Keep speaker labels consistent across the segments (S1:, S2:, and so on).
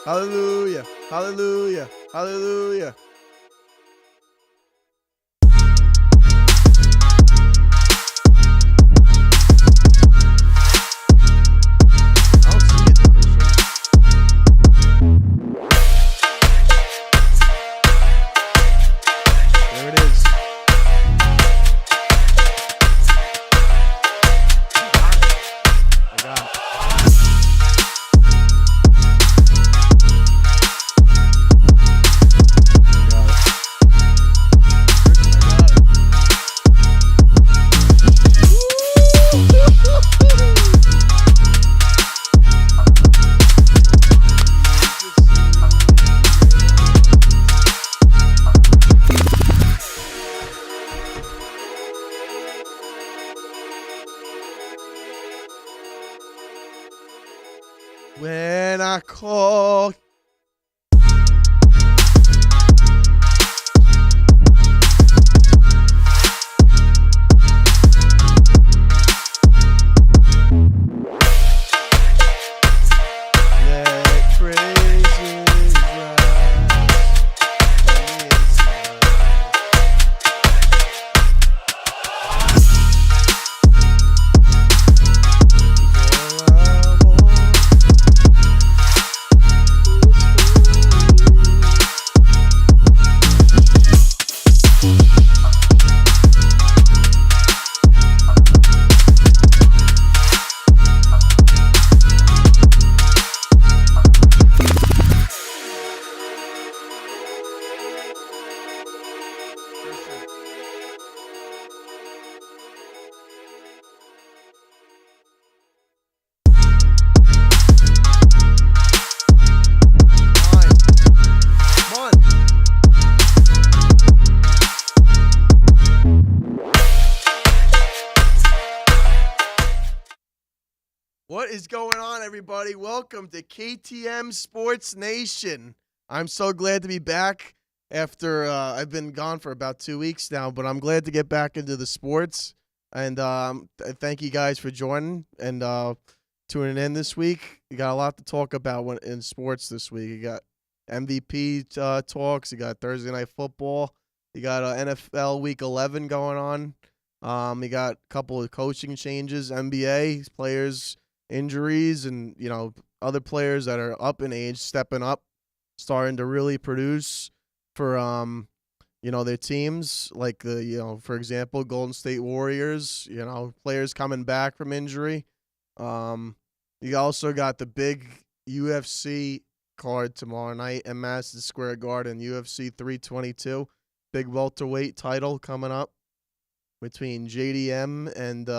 S1: Hallelujah. Hallelujah. Hallelujah. I don't see it, Christian. There it is. I got it. When I call. Let praises rise on the inside. All I want. Come on. What is going on, everybody? Welcome to KTM Sports Nation. I'm so glad to be back after I've been gone for about 2 weeks now, but I'm glad to get back into the sports. And thank you guys for joining and tuning in this week. You got a lot to talk about in sports this week. You got MVP talks. You got Thursday Night Football. You got NFL Week 11 going on. You got a couple of coaching changes, NBA players, injuries, and other players that are up in age stepping up, starting to really produce for their teams, like for example, Golden State Warriors, players coming back from injury. You also got the big UFC card tomorrow night at Madison Square Garden, UFC 322, big welterweight title coming up between JDM and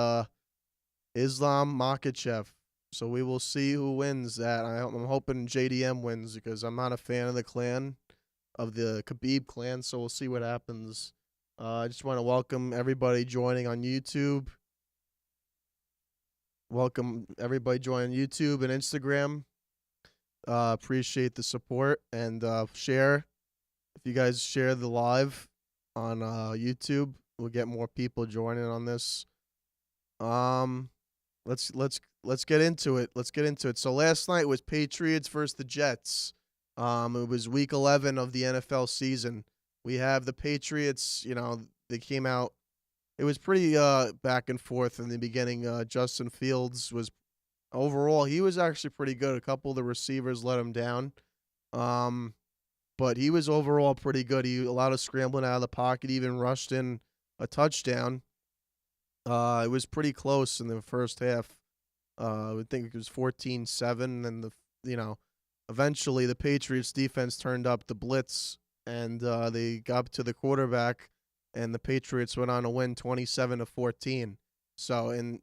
S1: Islam Makhachev. So we will see who wins that. I'm hoping JDM wins because I'm not a fan of the Khabib clan, so we'll see what happens. I just want to welcome everybody joining on YouTube. Welcome everybody joining YouTube and Instagram. Appreciate the support and share. If you guys share the live on YouTube, we'll get more people joining on this. Let's get into it. So last night was Patriots versus the Jets. It was week 11 of the NFL season. We have the Patriots, they came out. It was pretty back and forth in the beginning. Justin Fields was overall, he was actually pretty good. A couple of the receivers let him down. But he was overall pretty good. A lot of scrambling out of the pocket, even rushed in a touchdown. It was pretty close in the first half. I would think it was 14-7, and eventually the Patriots defense turned up the blitz, and they got to the quarterback, and the Patriots went on to win 27-14. So,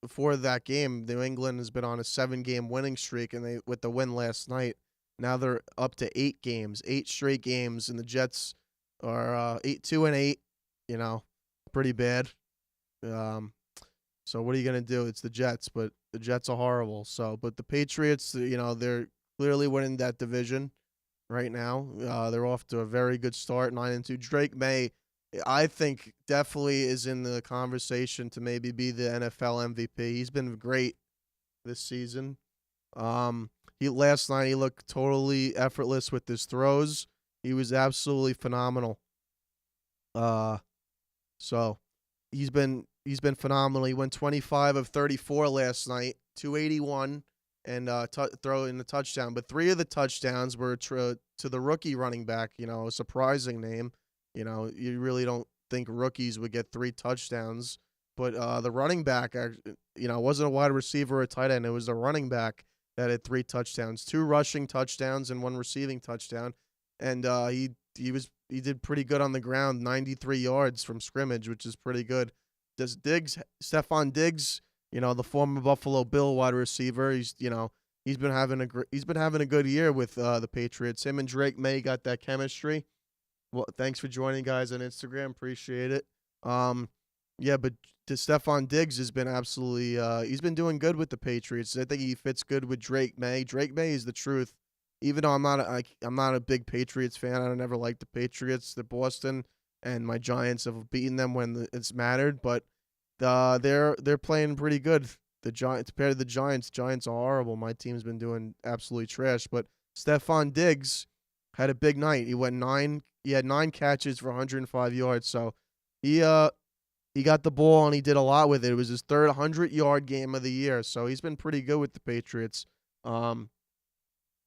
S1: before that game, New England has been on a 7-game winning streak, and with the win last night, now they're up to 8 games, 8 straight games, and the Jets are 2-8. Pretty bad. So what are you going to do? It's the Jets, but the Jets are horrible. But the Patriots, they're clearly winning that division right now. They're off to a very good start, 9-2. Drake May, I think, definitely is in the conversation to maybe be the NFL MVP. He's been great this season. Last night he looked totally effortless with his throws. He was absolutely phenomenal. Uh, so he's been phenomenal. He went 25 of 34 last night, 281, and throwing the touchdown. But 3 of the touchdowns were to the rookie running back. A surprising name. You really don't think rookies would get 3 touchdowns. But the running back, wasn't a wide receiver or a tight end. It was the running back that had 3 touchdowns, 2 rushing touchdowns and 1 receiving touchdown, and he did pretty good on the ground, 93 yards from scrimmage, which is pretty good. Does Stephon Diggs, the former Buffalo Bill wide receiver, he's been having a good year with the Patriots. Him and Drake May got that chemistry. Well, thanks for joining, guys, on Instagram. Appreciate it. Yeah, but Stephon Diggs has been absolutely he's been doing good with the Patriots. I think he fits good with Drake May. Drake May is the truth. Even though I'm not a big Patriots fan, I don't ever like the Patriots. The Boston and my Giants have beaten them when it's mattered, but they're playing pretty good. The Giants compared to the Giants are horrible. My team's been doing absolutely trash, but Stephon Diggs had a big night. He had 9 catches for 105 yards. So he got the ball and he did a lot with it. It was his third 100-yard game of the year. So he's been pretty good with the Patriots.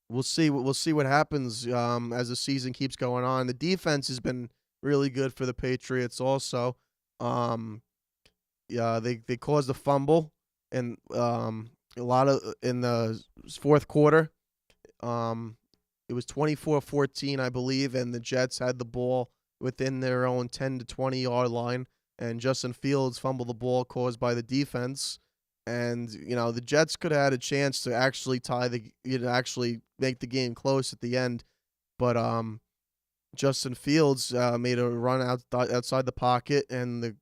S1: We'll see what happens as the season keeps going on. The defense has been really good for the Patriots also. Yeah, they caused a fumble and a lot of in the fourth quarter. It was 24-14, I believe, and the Jets had the ball within their own 10 to 20-yard line, and Justin Fields fumbled the ball caused by the defense. And the Jets could have had a chance to actually actually make the game close at the end, but Justin Fields made a run outside the pocket, and the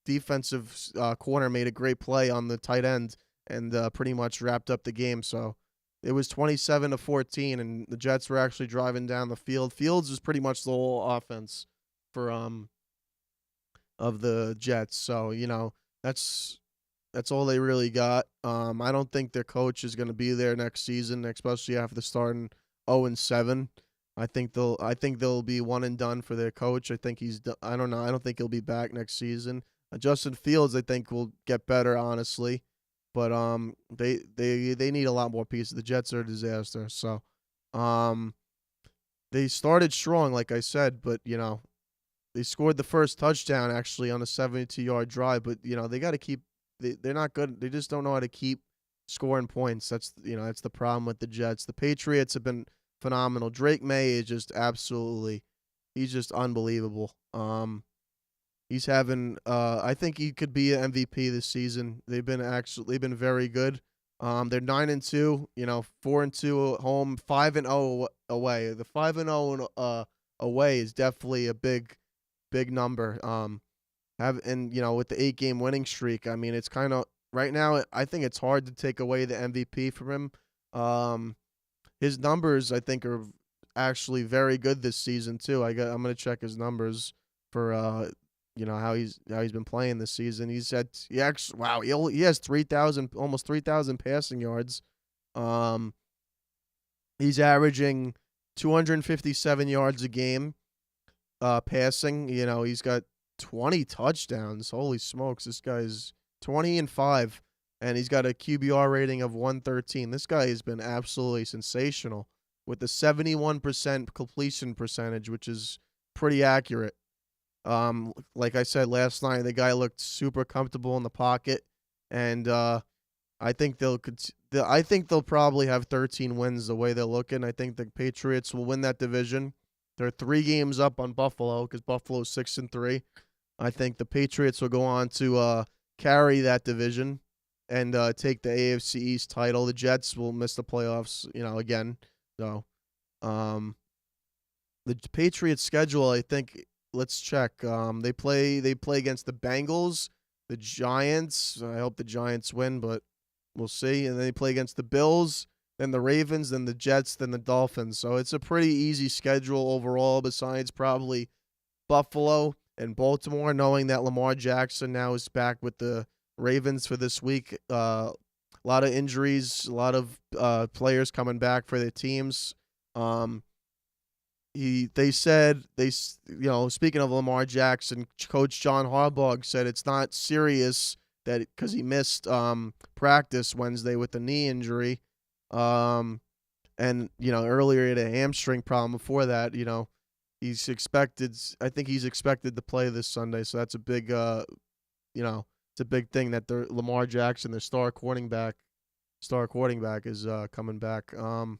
S1: defensive corner made a great play on the tight end and pretty much wrapped up the game. So it was 27-14, and the Jets were actually driving down the field. Fields was pretty much the whole offense for of the Jets. So that's all they really got. I don't think their coach is going to be there next season, especially after starting 0-7. I think they'll be one and done for their coach. I think I don't know. I don't think he'll be back next season. Justin Fields, I think, will get better, honestly, but they need a lot more pieces. The Jets are a disaster. So they started strong, like I said, but they scored the first touchdown actually on a 72-yard drive. But they got to keep. They're not good. They just don't know how to keep scoring points. That's the problem with the Jets. The Patriots have been phenomenal. Drake May is just he's just unbelievable. He's having I think he could be an MVP this season. They've been very good. They're 9-2, 4-2 at home, 5-0 away. The 5-0 away is definitely a big number. With the 8-game winning streak, I mean, it's kind of right now. I think it's hard to take away the MVP from him. His numbers, I think, are actually very good this season too. I'm gonna check his numbers for how he's been playing this season. He has 3,000, almost 3,000 passing yards. He's averaging 257 yards a game passing. He's got 20 touchdowns. Holy smokes, this guy's 20-5, and he's got a QBR rating of 113. This guy has been absolutely sensational with the 71% completion percentage, which is pretty accurate. Like I said last night, the guy looked super comfortable in the pocket, and I think they'll probably have 13 wins the way they're looking. I think the Patriots will win that division. They're 3 games up on Buffalo because Buffalo's 6-3. I think the Patriots will go on to carry that division and take the AFC East title. The Jets will miss the playoffs, again. So, the Patriots' schedule, I think. Let's check. They play against the Bengals, the Giants. I hope the Giants win, but we'll see. And then they play against the Bills, then the Ravens, then the Jets, then the Dolphins. So it's a pretty easy schedule overall, besides probably Buffalo and Baltimore, knowing that Lamar Jackson now is back with the Ravens for this week. A lot of injuries, a lot of players coming back for their teams. Um, they said speaking of Lamar Jackson, Coach John Harbaugh said it's not serious that because he missed practice Wednesday with a knee injury, and earlier he had a hamstring problem before that. He's expected. I think he's expected to play this Sunday, so that's a big it's a big thing that Lamar Jackson, their star quarterback is coming back. And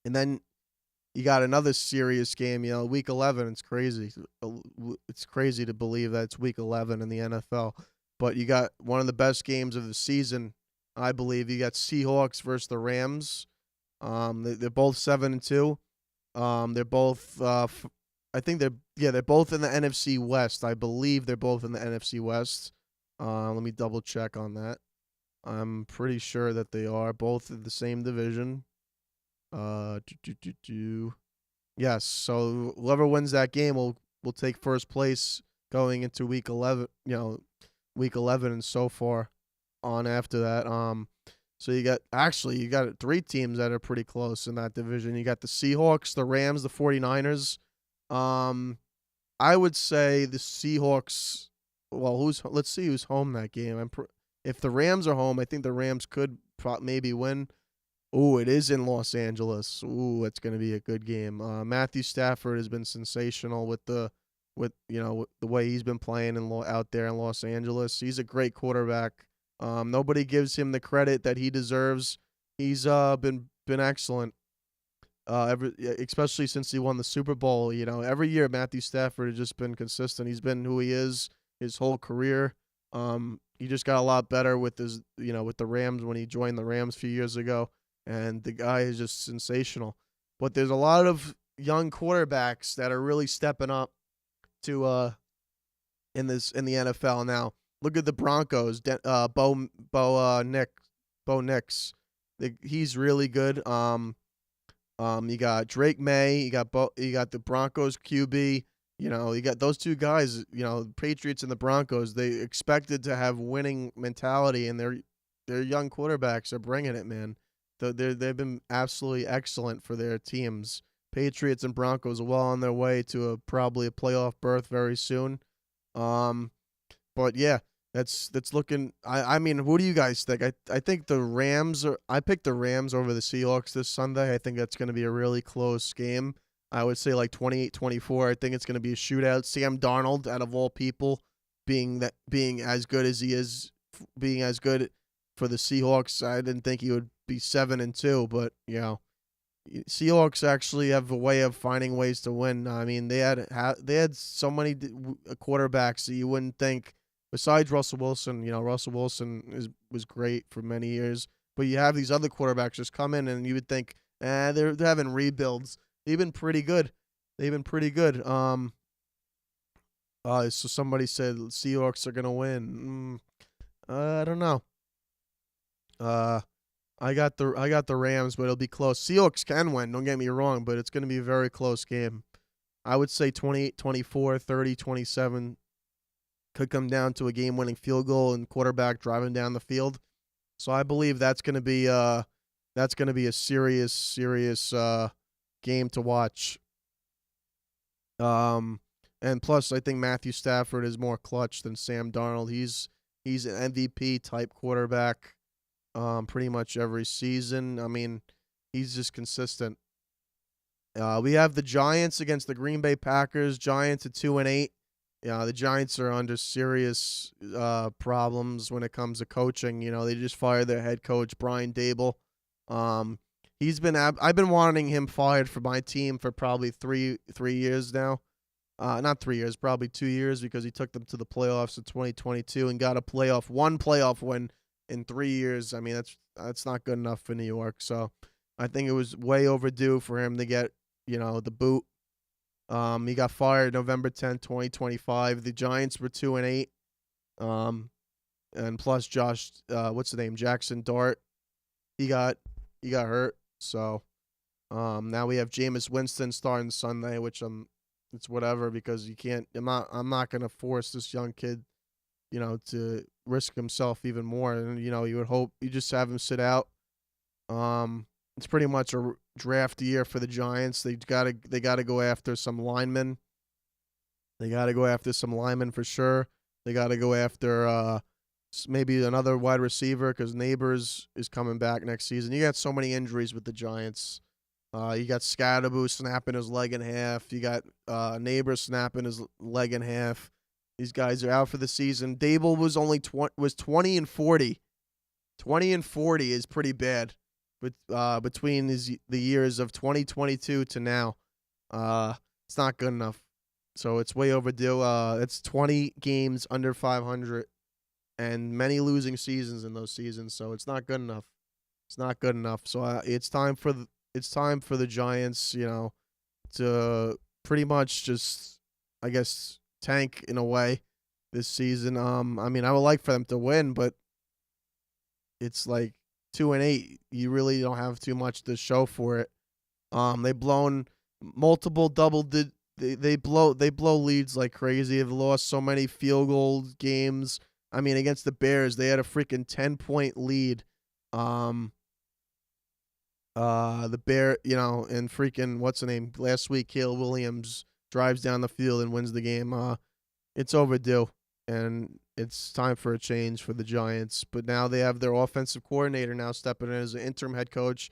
S1: then you got another serious game, week 11. It's crazy. It's crazy to believe that it's week 11 in the NFL. But you got one of the best games of the season, I believe. You got Seahawks versus the Rams. They're both 7-2. They're both I think they're both in the NFC West. I believe they're both in the NFC West. Let me double check on that. I'm pretty sure that they are both in the same division. Yes, so whoever wins that game will take first place going into week 11, week 11 and so far on after that. So you got three teams that are pretty close in that division. You got the Seahawks, the Rams, the 49ers. I would say the Seahawks, well, let's see who's home that game. If the Rams are home, I think the Rams could maybe win. Ooh, it is in Los Angeles. Ooh, it's going to be a good game. Matthew Stafford has been sensational with the way he's been playing out there in Los Angeles. He's a great quarterback. Nobody gives him the credit that he deserves. He's been excellent. Especially since he won the Super Bowl. Every year Matthew Stafford has just been consistent. He's been who he is his whole career. He just got a lot better with with the Rams when he joined the Rams a few years ago. And the guy is just sensational. But there's a lot of young quarterbacks that are really stepping up to in the NFL now. Look at the Broncos. Bo Nix. He's really good. You got Drake May. You got the Broncos QB. You got those two guys. Patriots and the Broncos. They expected to have winning mentality, and their young quarterbacks are bringing it, man. They've been absolutely excellent for their teams. Patriots and Broncos are well on their way to probably a playoff berth very soon. But yeah, that's looking. I mean, what do you guys think? I think the Rams are. I picked the Rams over the Seahawks this Sunday. I think that's going to be a really close game. I would say like 28-24. I think it's going to be a shootout. Sam Darnold, out of all people, being as good as he is, being as good for the Seahawks. I didn't think he would be 7-2, but Seahawks actually have a way of finding ways to win. I mean, they had so many quarterbacks that you wouldn't think. Besides Russell Wilson, Russell Wilson was great for many years, but you have these other quarterbacks just come in, and you would think, they're having rebuilds. They've been pretty good. So somebody said Seahawks are gonna win. I don't know. I got the Rams, but it'll be close. Seahawks can win, don't get me wrong, but it's going to be a very close game. I would say 28-24, 30-27. Could come down to a game-winning field goal and quarterback driving down the field. So I believe that's going to be a serious game to watch. And plus, I think Matthew Stafford is more clutch than Sam Darnold. He's an MVP type quarterback. Pretty much every season. I mean, he's just consistent. We have the Giants against the Green Bay Packers. Giants at 2-8. The Giants are under serious problems when it comes to coaching. They just fired their head coach Brian Dable. I've been wanting him fired for my team for probably three years now. Not 3 years, probably 2 years, because he took them to the playoffs in 2022 and got one playoff win in 3 years. I mean, that's not good enough for New York. So I think it was way overdue for him to get, the boot. He got fired November 10th, 2025. The Giants were 2-8. And plus Josh, what's the name? Jackson Dart. He got hurt. So now we have Jameis Winston starting Sunday, which it's whatever, because you can't. I'm not gonna force this young kid, to risk himself even more. And you would hope you just have him sit out. It's pretty much a draft year for the Giants. They gotta go after some linemen. They gotta go after some linemen for sure. They gotta go after maybe another wide receiver because Neighbors is coming back next season. You got so many injuries with the Giants. You got Scadaboo snapping his leg in half. You got Neighbors snapping his leg in half. These guys are out for the season. Dable was only 20 and 40. 20 and 40 is pretty bad. But between the years of 2022 to now, it's not good enough. So it's way overdue. It's 20 games under 500, and many losing seasons in those seasons. So it's not good enough. It's not good enough. So it's time for the Giants, to pretty much just, I guess, tank in a way this season. I mean, I would like for them to win, but it's like 2-8. You really don't have too much to show for it. They've blown multiple they blow leads like crazy. They've lost so many field goal games. I mean, against the Bears, they had a freaking 10-point lead. The Bear, and freaking what's the name? Last week, Caleb Williams drives down the field and wins the game. It's overdue, and it's time for a change for the Giants. But now they have their offensive coordinator now stepping in as an interim head coach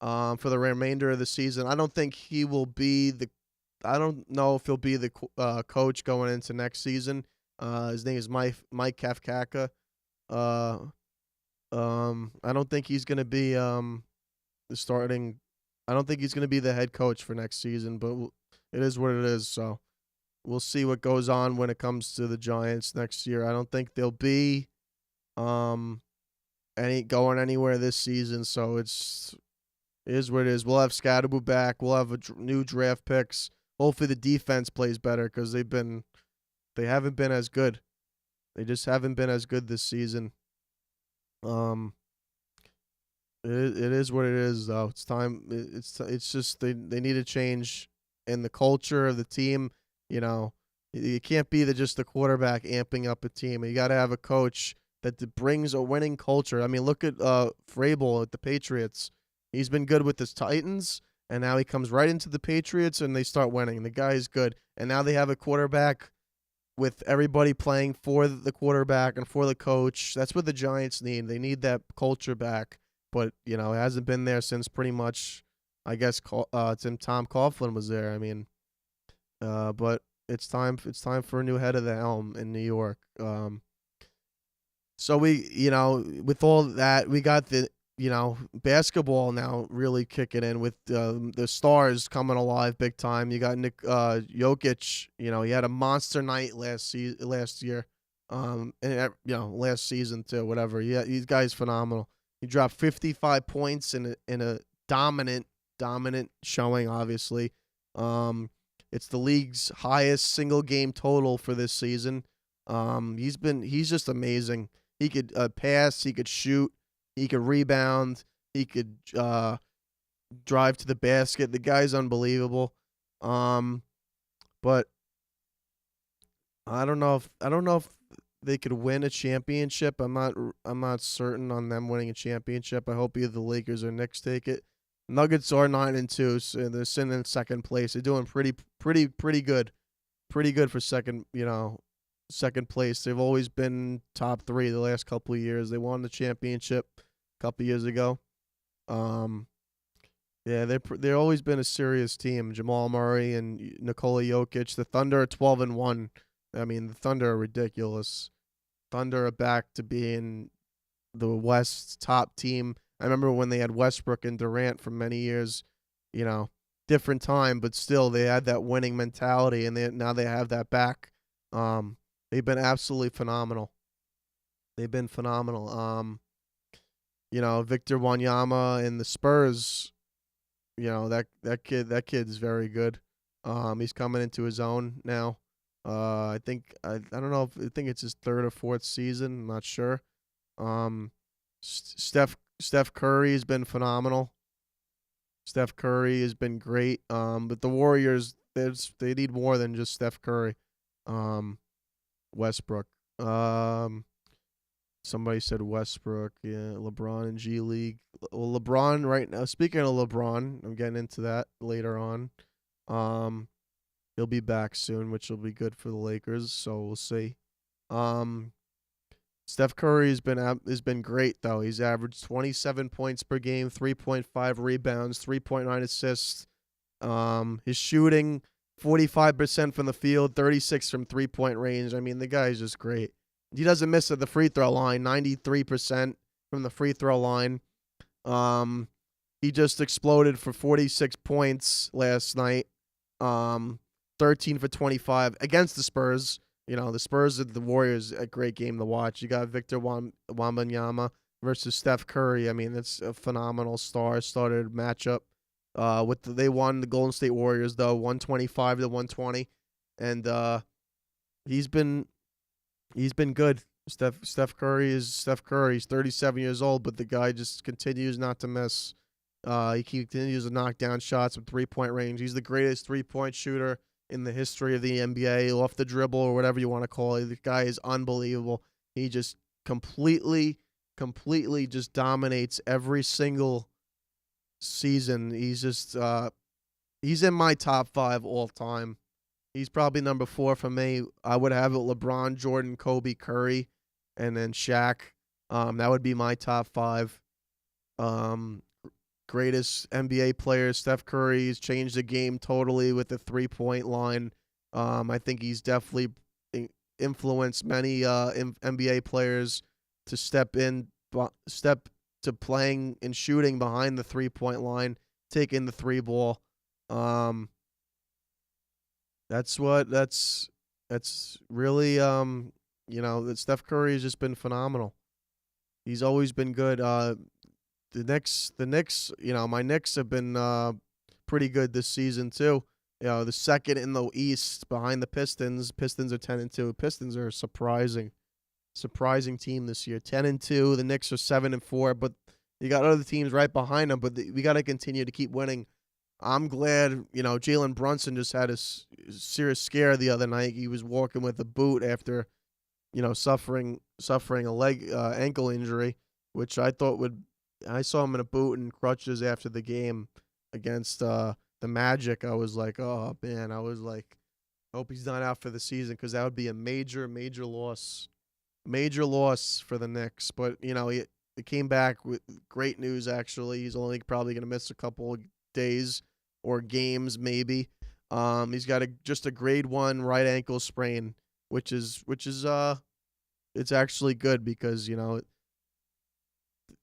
S1: for the remainder of the season. I don't think he will be I don't know if he'll be the coach going into next season. His name is Mike Kafkaka. I don't think he's going to be starting. I don't think he's going to be the head coach for next season, but it is what it is. So we'll see what goes on when it comes to the Giants next year. I don't think they'll be going anywhere this season. So it is what it is. We'll have Scadaboo back. We'll have new draft picks. Hopefully the defense plays better because they haven't been as good. They just haven't been as good this season. It is what it is, though. It's time. It's just they need a change in the culture of the team. You can't be just the quarterback amping up a team. You got to have a coach that brings a winning culture. I mean, look at Vrabel at the Patriots. He's been good with the Titans, and now he comes right into the Patriots, and they start winning. The guy is good, and now they have a quarterback with everybody playing for the quarterback and for the coach. That's what the Giants need. They need that culture back. But, it hasn't been there since pretty much, I guess, since Tom Coughlin was there. I mean, but it's time for a new head of the helm in New York. So with all that, we got the, basketball now really kicking in with the stars coming alive big time. You got Nick Jokic. He had a monster night last year. And last season too. Whatever. Yeah, these guys phenomenal. He dropped 55 points in a dominant showing. Obviously, it's the league's highest single game total for this season. He's just amazing. He could pass. He could shoot. He could rebound. He could drive to the basket. The guy's unbelievable. But I don't know if they could win a championship. I'm not certain on them winning a championship. I hope either the Lakers or Knicks take it. Nuggets are 9-2, so they're sitting in second place. They're doing pretty good. Pretty good for second place. They've always been top 3 the last couple of years. They won the championship a couple of years ago. Yeah, they're always been a serious team. Jamal Murray and Nikola Jokic. The Thunder are 12-1. I mean, the Thunder are ridiculous. Thunder are back to being the West's top team. I remember when they had Westbrook and Durant for many years. Different time, but still they had that winning mentality, and now they have that back. They've been absolutely phenomenal. They've been phenomenal. Victor Wanyama and the Spurs. That kid's very good. He's coming into his own now. I think I don't know if I think it's his 3rd or 4th season. I'm not sure. Steph Curry has been phenomenal. Steph Curry has been great. But the Warriors, they need more than just Steph Curry. Westbrook. Somebody said Westbrook. Yeah, LeBron and G League. Well, LeBron right now. Speaking of LeBron, I'm getting into that later on. Um, he'll be back soon, which will be good for the Lakers. So we'll see. Um, Steph Curry has been great though. He's averaged 27 points per game, 3.5 rebounds, 3.9 assists. His shooting 45% from the field, 36 from 3-point range. I mean, the guy is just great. He doesn't miss at the free throw line, 93% from the free throw line. Um, he just exploded for 46 points last night. Um, 13 for 25 against the Spurs. The Spurs and the Warriors, a great game to watch. You got Victor Wembanyama versus Steph Curry. I mean, it's a phenomenal star-studded matchup. They won the Golden State Warriors though, 125 to 120, and he's been good. Steph Curry is Steph Curry. He's 37 years old, but the guy just continues not to miss. He continues to knock down shots from 3-point range. He's the greatest 3-point shooter in the history of the NBA, off the dribble or whatever you want to call it. The guy is unbelievable. He just completely just dominates every single season. He's in my top 5 all time. He's probably number 4 for me. I would have it LeBron, Jordan, Kobe, Curry, and then Shaq. That would be my top 5. Greatest NBA players. Steph Curry has changed the game totally with the 3-point line. I think he's definitely influenced many NBA players to step to playing and shooting behind the 3-point line, taking the 3 ball. That's really that Steph Curry has just been phenomenal. He's always been good. The Knicks, my Knicks have been pretty good this season too. The second in the East behind the Pistons. Pistons are 10-2. Pistons are a surprising team this year. 10-2. The Knicks are 7-4, but you got other teams right behind them. But we got to continue to keep winning. I'm glad, Jalen Brunson just had a serious scare the other night. He was walking with a boot after, suffering a ankle injury, which I saw him in a boot and crutches after the game against the Magic. I was like, oh man, hope he's not out for the season, because that would be a major loss for the Knicks. But he came back with great news. Actually, he's only probably going to miss a couple days or games maybe. He's got just a grade 1 right ankle sprain, which is it's actually good, because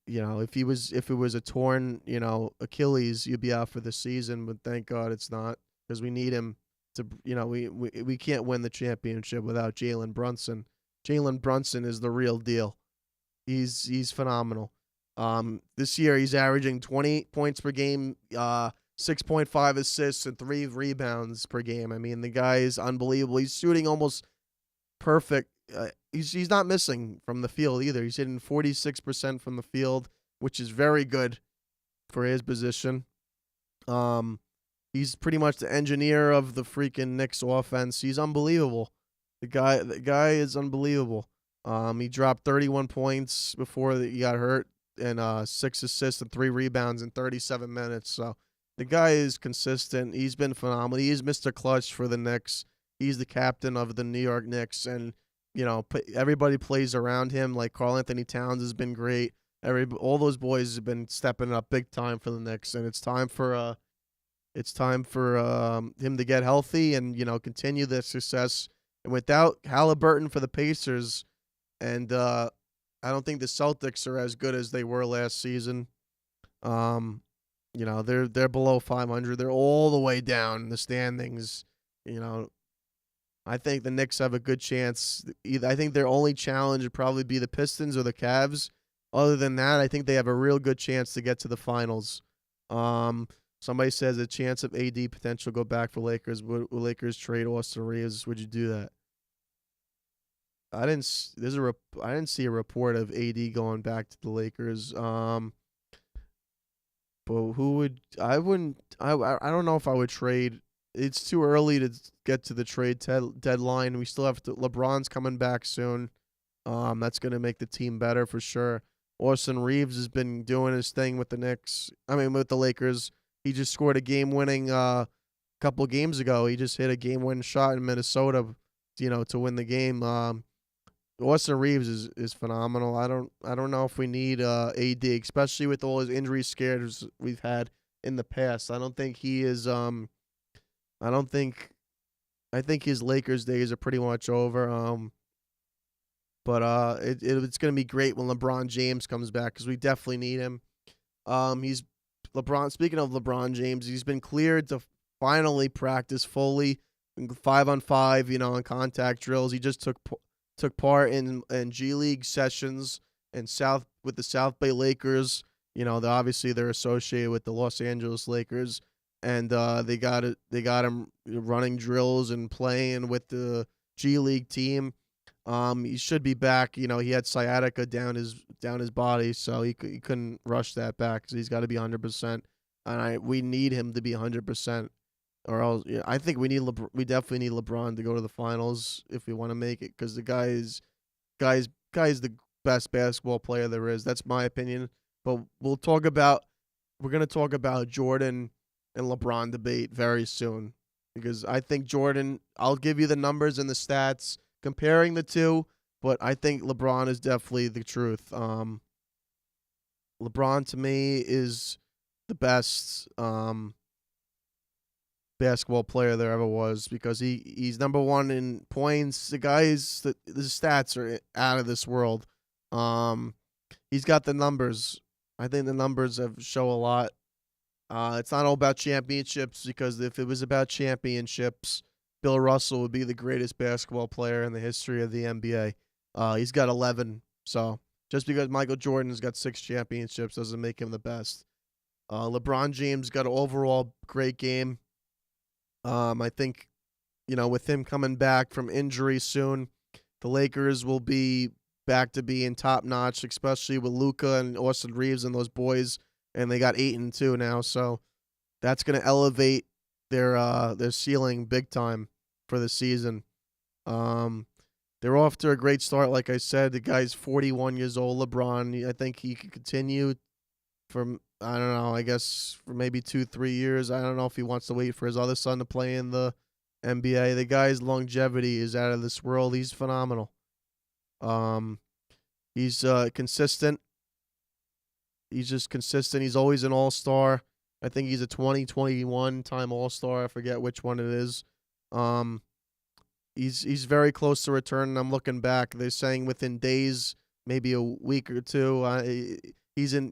S1: if it was a torn Achilles, you'd be out for the season. But thank God it's not, because we need him to. We can't win the championship without Jalen Brunson. Jalen Brunson is the real deal. He's phenomenal. This year he's averaging 20 points per game, 6.5 assists and 3 rebounds per game. I mean, the guy is unbelievable. He's shooting almost perfect. He's not missing from the field either. He's hitting 46% from the field, which is very good for his position. He's pretty much the engineer of the freaking Knicks offense. He's unbelievable. The guy is unbelievable. He dropped 31 points before he got hurt, and 6 assists and 3 rebounds in 37 minutes. So the guy is consistent. He's been phenomenal. He is Mr. Clutch for the Knicks. He's the captain of the New York Knicks, and everybody plays around him. Like Karl Anthony Towns has been great. All those boys have been stepping up big time for the Knicks, and it's time for him to get healthy and continue their success. And without Halliburton for the Pacers, and I don't think the Celtics are as good as they were last season. They're below 500. They're all the way down in the standings. I think the Knicks have a good chance. I think their only challenge would probably be the Pistons or the Cavs. Other than that, I think they have a real good chance to get to the finals. Somebody says a chance of AD potential go back for Lakers. Would Lakers trade Austin Reeves? Would you do that? I didn't see a report of AD going back to the Lakers. But who would? I wouldn't. I don't know if I would trade. It's too early to get to the trade deadline. We still have LeBron's coming back soon. That's going to make the team better for sure. Austin Reeves has been doing his thing with the Knicks. I mean, with the Lakers. He just scored a game-winning couple games ago. He just hit a game-winning shot in Minnesota, to win the game. Austin Reeves is phenomenal. I don't know if we need AD, especially with all his injury scares we've had in the past. I don't think he is. I don't think. I think his Lakers days are pretty much over. But it's gonna be great when LeBron James comes back because we definitely need him. He's LeBron. Speaking of LeBron James, he's been cleared to finally practice fully, 5-on-5, in contact drills. He just took part in G League sessions and with the South Bay Lakers. Obviously they're associated with the Los Angeles Lakers, and they got him running drills and playing with the G League team. He should be back. He had sciatica down his body, so he couldn't rush that back because he's got to be 100%, and we need him to be 100%, or else I think we definitely need LeBron to go to the finals if we want to make it, because the guy's the best basketball player there is. That's my opinion. But we're gonna talk about Jordan and LeBron debate very soon, because I think Jordan. I'll give you the numbers and the stats comparing the two, but I think LeBron is definitely the truth. LeBron to me is the best basketball player there ever was, because he's number one in points. The stats are out of this world. He's got the numbers. I think the numbers show a lot. It's not all about championships, because if it was about championships, Bill Russell would be the greatest basketball player in the history of the NBA. He's got 11. So just because Michael Jordan's got 6 championships doesn't make him the best. LeBron James got an overall great game. I think, with him coming back from injury soon, the Lakers will be back to being top notch, especially with Luka and Austin Reeves and those boys. And they got 8-2 now, so that's going to elevate their ceiling big time for the season. They're off to a great start, like I said. The guy's 41 years old, LeBron. I think he could continue for, I don't know, I guess for maybe 2-3 years. I don't know if he wants to wait for his other son to play in the NBA. The guy's longevity is out of this world. He's phenomenal. He's consistent. He's just consistent. He's always an all-star. I think he's a 2021-time all-star. I forget which one it is. He's very close to returning. I'm looking back. They're saying within days, maybe a week or two. He's in.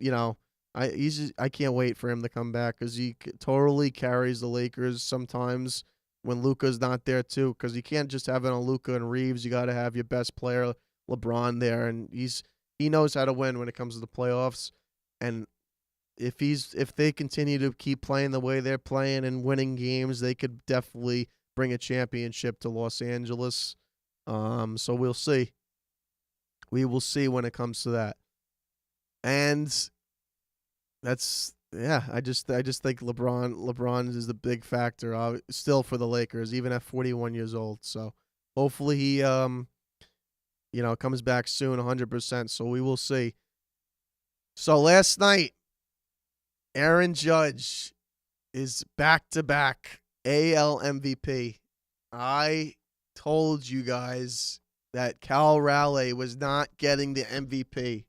S1: I can't wait for him to come back, because he totally carries the Lakers sometimes when Luka's not there too. Because you can't just have it on Luka and Reeves. You got to have your best player, LeBron, there, and he knows how to win when it comes to the playoffs. And if they continue to keep playing the way they're playing and winning games, they could definitely bring a championship to Los Angeles. So we'll see. We will see when it comes to that. And that's, I just think LeBron is the big factor still for the Lakers, even at 41 years old. So hopefully he comes back soon 100%. So we will see. So last night, Aaron Judge is back-to-back AL MVP. I told you guys that Cal Raleigh was not getting the MVP.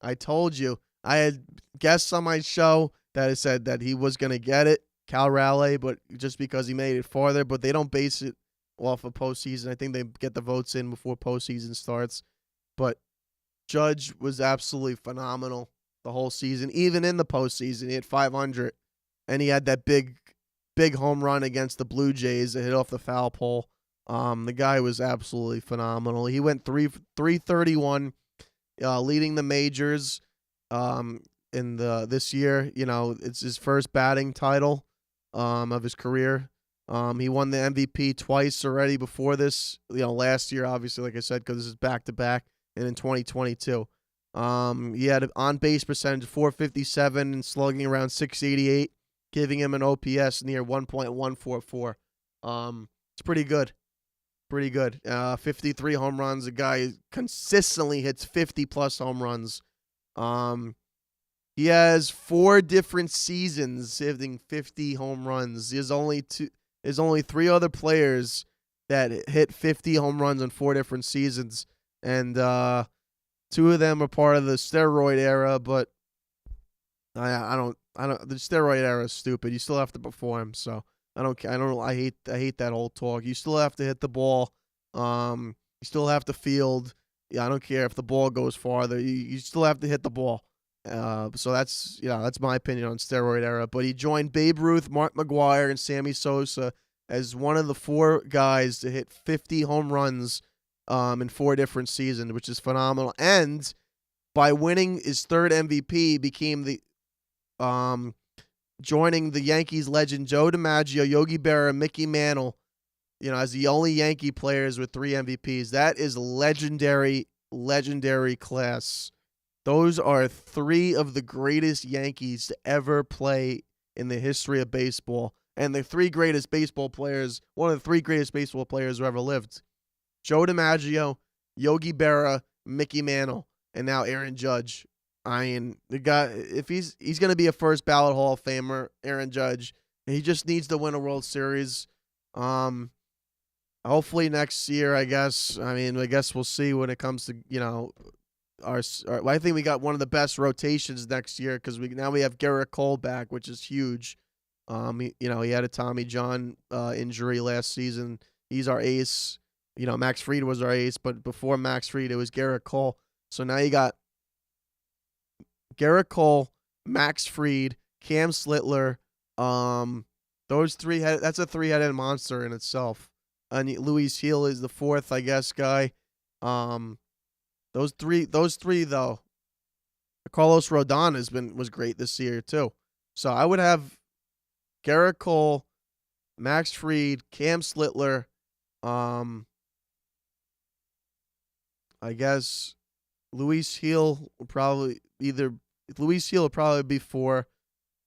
S1: I told you. I had guests on my show that said that he was going to get it, Cal Raleigh, but just because he made it farther. But they don't base it off of postseason. I think they get the votes in before postseason starts. But Judge was absolutely phenomenal the whole season. Even in the postseason, he hit 500, and he had that big home run against the Blue Jays that hit off the foul pole. The guy was absolutely phenomenal. He went 331, leading the majors in this year. It's his first batting title of his career. He won the MVP twice already before this. Last year, obviously, like I said, because this is back-to-back, and in 2022. He had an on-base percentage of 457 and slugging around 688, giving him an OPS near 1.144. It's pretty good. Pretty good. 53 home runs. A guy consistently hits 50-plus home runs. He has 4 different seasons hitting 50 home runs. There's only 3 other players that hit 50 home runs in 4 different seasons, and 2 of them are part of the steroid era. But I don't. The steroid era is stupid. You still have to perform. So I don't care. I hate that whole talk. You still have to hit the ball. You still have to field. Yeah, I don't care if the ball goes farther. You still have to hit the ball. So that's my opinion on steroid era. But he joined Babe Ruth, Mark McGuire, and Sammy Sosa as one of the 4 guys to hit 50 home runs in 4 different seasons, which is phenomenal. And by winning his 3rd MVP, became the joining the Yankees legend Joe DiMaggio, Yogi Berra, Mickey Mantle, as the only Yankee players with 3 MVPs. That is legendary class. Those are 3 of the greatest Yankees to ever play in the history of baseball. And the 3 greatest baseball players, one of the 3 greatest baseball players who ever lived. Joe DiMaggio, Yogi Berra, Mickey Mantle, and now Aaron Judge. I mean, the guy, if he's going to be a first ballot Hall of Famer, Aaron Judge, he just needs to win a World Series. Hopefully next year, I guess. I guess we'll see when it comes to, I think we got one of the best rotations next year because now we have Garrett Cole back, which is huge. He had a Tommy John injury last season. He's our ace. Max Fried was our ace, but before Max Fried, it was Garrett Cole. So now you got Garrett Cole, Max Fried, Cam Slitler. Those 3 that's a 3-headed monster in itself. And Luis Gil is the 4th, I guess, guy. Those three though. Carlos Rodon was great this year too. So I would have Garrett Cole, Max Fried, Cam Slitler. I guess Luis Gil will probably be 4,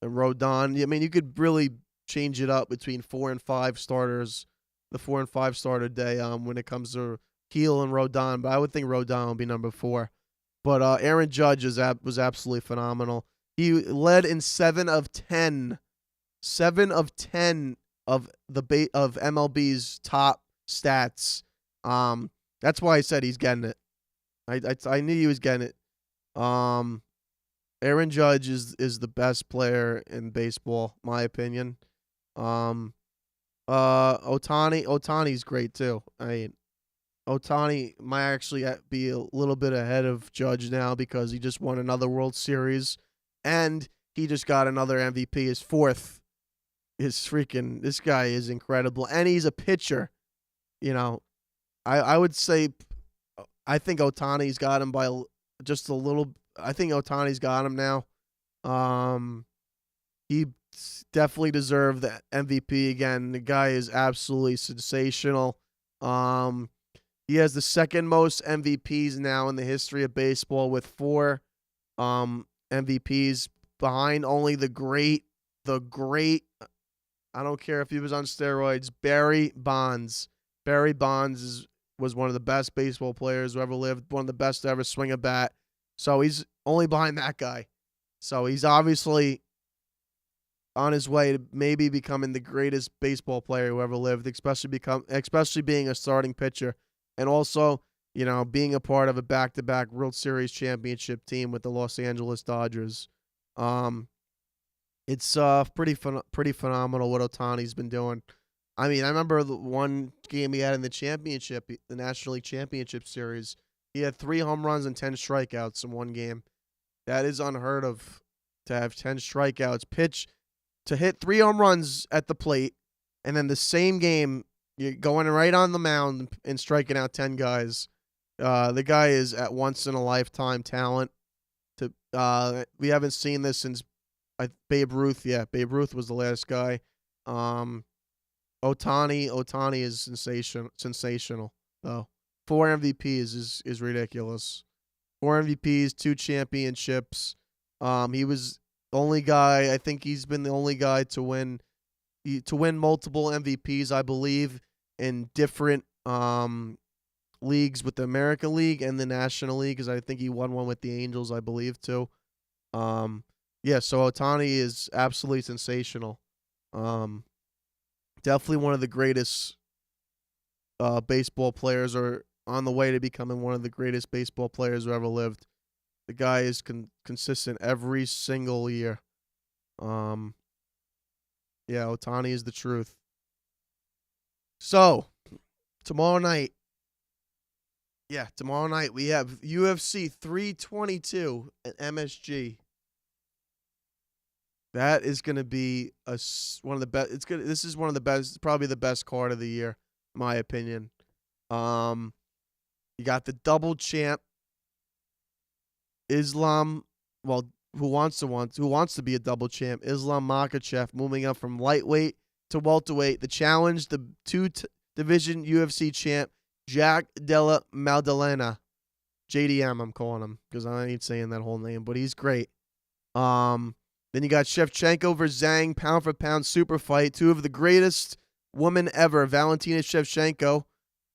S1: and Rodon. You could really change it up between 4 and 5 starters, the 4 and 5 starter day. When it comes to Gil and Rodon, but I would think Rodon will be number 4. But Aaron Judge was absolutely phenomenal. He led in 7 of 10 of MLB's top stats. That's why I said he's getting it. I knew he was getting it. Aaron Judge is the best player in baseball, my opinion. Ohtani's great too. Ohtani might actually be a little bit ahead of Judge now because he just won another World Series and he just got another MVP, his 4th. This guy is incredible, and he's a pitcher. I would say I think Ohtani's got him by just a little. I think Ohtani's got him now. He definitely deserved the MVP again. The guy is absolutely sensational. He has the 2nd most MVPs now in the history of baseball with 4 MVPs behind only the great. I don't care if he was on steroids. Barry Bonds. Barry Bonds was one of the best baseball players who ever lived, one of the best to ever swing a bat. So he's only behind that guy. So he's obviously on his way to maybe becoming the greatest baseball player who ever lived, especially being a starting pitcher, and also being a part of a back-to-back World Series championship team with the Los Angeles Dodgers. It's pretty phenomenal what Ohtani's been doing. I remember the one game he had in the National League Championship Series. He had 3 home runs and 10 strikeouts in one game. That is unheard of, to have 10 strikeouts, to hit 3 home runs at the plate, and then the same game you're going right on the mound and striking out 10 guys. The guy is at once in a lifetime talent. We haven't seen this since Babe Ruth. Yeah, Babe Ruth was the last guy. Ohtani is sensational though. 4 MVPs is ridiculous. 4 MVPs, 2 championships. He was the only guy. I think he's been the only guy to win multiple MVPs, I believe, in different leagues with the American League and the National League, because I think he won one with the Angels, I believe, too. Yeah, so Ohtani is absolutely sensational. Um, Definitely one of the greatest baseball players, or on the way to becoming one of the greatest baseball players who ever lived. The guy is consistent every single year. Um, yeah, Ohtani is the truth. So, tomorrow night, tomorrow night we have UFC 322 at MSG. That is going to be one of the best. This is one of the best, probably the best card of the year, in my opinion. Um, you got the double champ Islam. Well, who wants to be a double champ? Islam Makhachev moving up from lightweight to welterweight. The challenge, the division UFC champ Jack Della Maddalena, JDM. I'm calling him because I ain't saying that whole name, but he's great. Then you got Shevchenko versus Zhang, pound for pound super fight. Two of the greatest women ever, Valentina Shevchenko,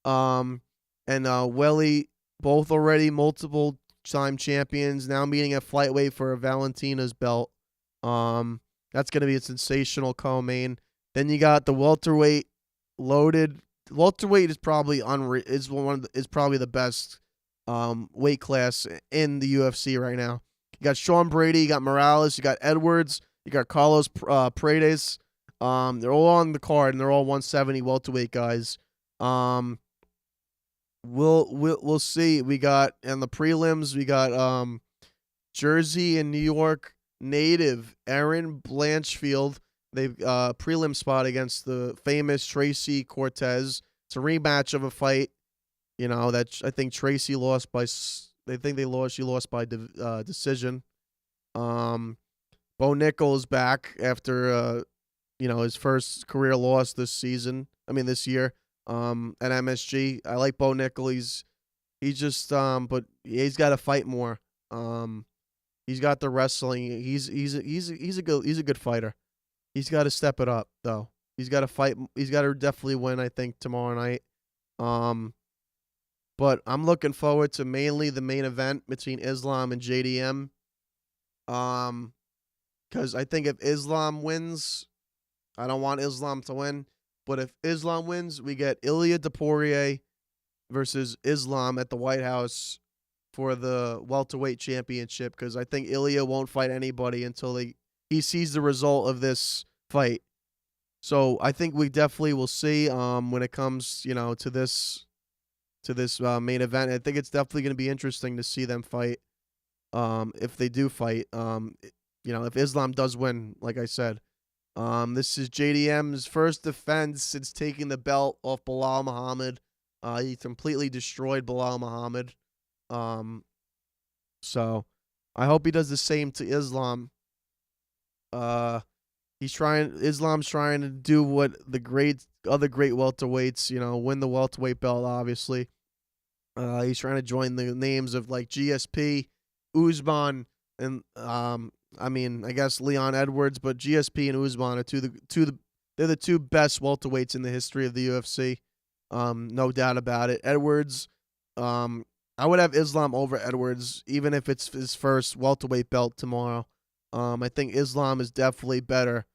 S1: and Welly, both already multiple time champions, now meeting at flyweight for Valentina's belt. That's gonna be a sensational co-main. Then you got the welterweight loaded. Welterweight is probably is probably the best weight class in the UFC right now. You got Sean Brady, you got Morales, you got Edwards, you got Carlos Paredes. They're all on the card, and they're all 170 welterweight guys. We'll see. We got in the prelims, we got Jersey and New York native Aaron Blanchfield. They prelim spot against the famous Tracy Cortez. It's a rematch of a fight. You know that I think Tracy lost by. They think they lost. She lost by decision. Bo Nickel is back after his first career loss this year. At MSG. I like Bo Nickel. He's but he's got to fight more. He's got the wrestling. He's a good fighter. He's got to step it up though. He's got to fight. He's got to definitely win, I think, tomorrow night. But I'm looking forward to mainly the main event between Islam and JDM. Because I think if Islam wins, I don't want Islam to win. But if Islam wins, we get Ilia Topuria versus Islam at the White House for the welterweight championship. Because I think Ilia won't fight anybody until he sees the result of this fight. So I think we definitely will see when it comes to this main event. I think it's definitely going to be interesting to see them fight. If they do fight, if Islam does win, like I said. This is JDM's first defense since taking the belt off Bilal Muhammad. He completely destroyed Bilal Muhammad. So I hope he does the same to Islam. Islam's trying to do what the other great welterweights, win the welterweight belt, obviously. He's trying to join the names of like GSP, Usman, and I guess Leon Edwards, but GSP and Usman are they're the two best welterweights in the history of the UFC. No doubt about it. Edwards, I would have Islam over Edwards, even if it's his first welterweight belt tomorrow. I think Islam is definitely better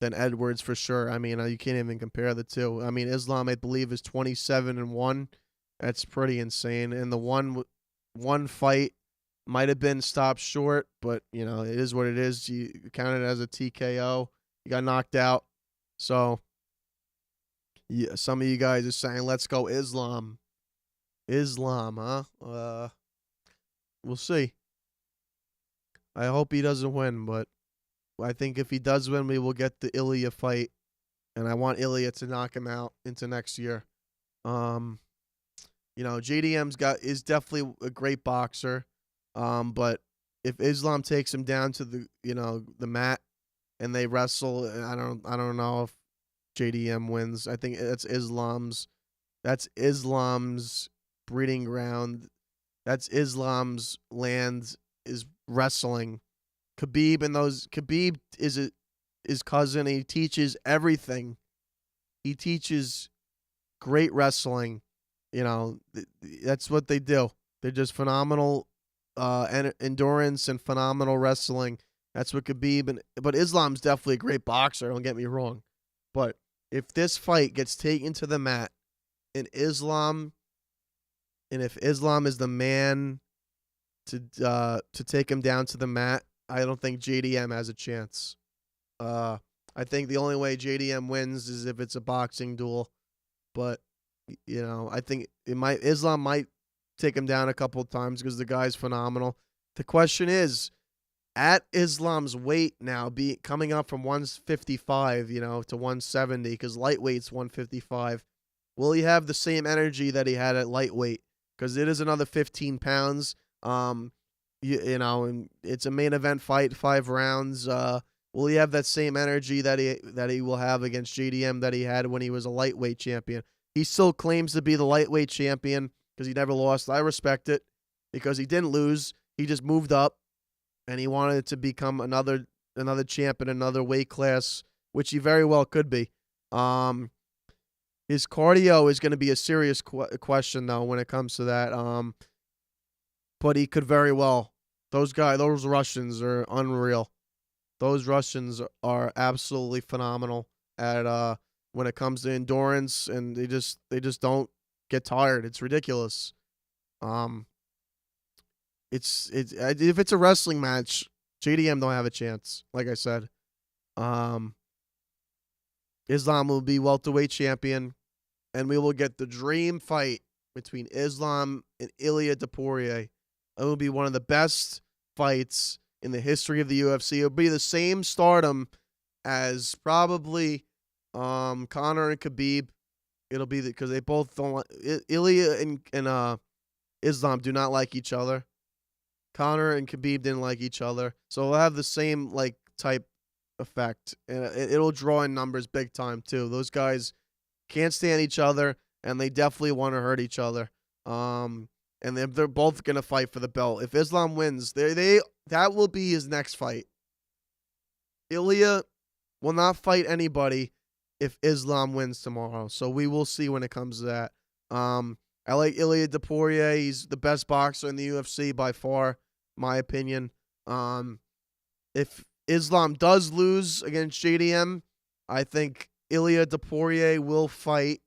S1: than Edwards for sure. I mean, you can't even compare the two. I mean, Islam, I believe, is 27-1. That's pretty insane. And the one fight might have been stopped short, but it is what it is. You count it as a TKO. You got knocked out. So yeah, some of you guys are saying, "Let's go Islam." Islam, huh? We'll see. I hope he doesn't win, but I think if he does win, we will get the Ilia fight, and I want Ilia to knock him out into next year. JDM's is definitely a great boxer. But if Islam takes him down to the mat and they wrestle, I don't know if JDM wins. I think that's Islam's breeding ground. That's Islam's land, is wrestling. Khabib is his cousin. He teaches everything. He teaches great wrestling. That's what they do. They're just phenomenal endurance and phenomenal wrestling. That's what Khabib but Islam's definitely a great boxer. Don't get me wrong, but if this fight gets taken to the mat, and if Islam is the man to take him down to the mat, I don't think JDM has a chance. I think the only way JDM wins is if it's a boxing duel, but I think Islam might take him down a couple of times because the guy's phenomenal. The question is, at Islam's weight now, coming up from 155, to 170, because lightweight's 155, will he have the same energy that he had at lightweight? Because it is another 15 pounds. And it's a main event fight, 5 rounds. Will he have that same energy that he will have against JDM that he had when he was a lightweight champion? He still claims to be the lightweight champion because he never lost. I respect it because he didn't lose. He just moved up, and he wanted to become another champ in another weight class, which he very well could be. His cardio is going to be a serious question, though, when it comes to that. But he could very well. Those Russians are unreal. Those Russians are absolutely phenomenal at when it comes to endurance, and they just don't get tired. It's ridiculous. If it's a wrestling match, JDM don't have a chance. Like I said, Islam will be welterweight champion, and we will get the dream fight between Islam and Ilia Topuria. It will be one of the best fights in the history of the UFC. It'll be the same stardom as probably Conor and Khabib. It'll be because they both don't Ilia and Islam do not like each other. Conor and Khabib didn't like each other, so we'll have the same type effect, and it'll draw in numbers big time too. Those guys can't stand each other, and they definitely want to hurt each other. And they're both gonna fight for the belt. If Islam wins, that will be his next fight. Ilia will not fight anybody if Islam wins tomorrow. So we will see when it comes to that. I like Ilia Topuria. He's the best boxer in the UFC by far, my opinion. If Islam does lose against JDM, I think Ilia Topuria will fight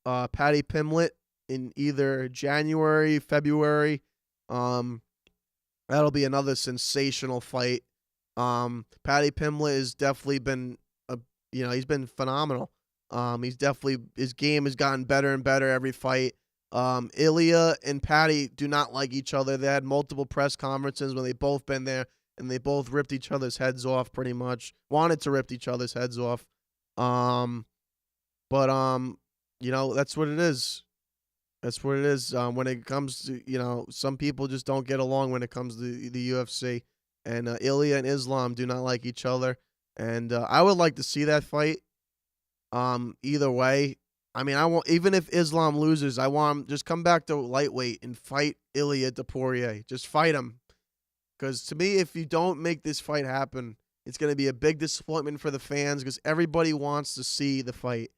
S1: Paddy Pimblett in either January, February. That'll be another sensational fight. Paddy Pimblett has definitely been he's been phenomenal. His game has gotten better and better every fight. Ilia and Paddy do not like each other. They had multiple press conferences when they both been there, and they both ripped each other's heads off pretty much. Wanted to rip each other's heads off. That's what it is. That's what it is. When it comes to, some people just don't get along when it comes to the UFC. And Ilia and Islam do not like each other. And I would like to see that fight. Either way. I mean, even if Islam loses, I want him just come back to lightweight and fight Ilia Topuria. Just fight him. Because to me, if you don't make this fight happen, it's going to be a big disappointment for the fans because everybody wants to see the fight.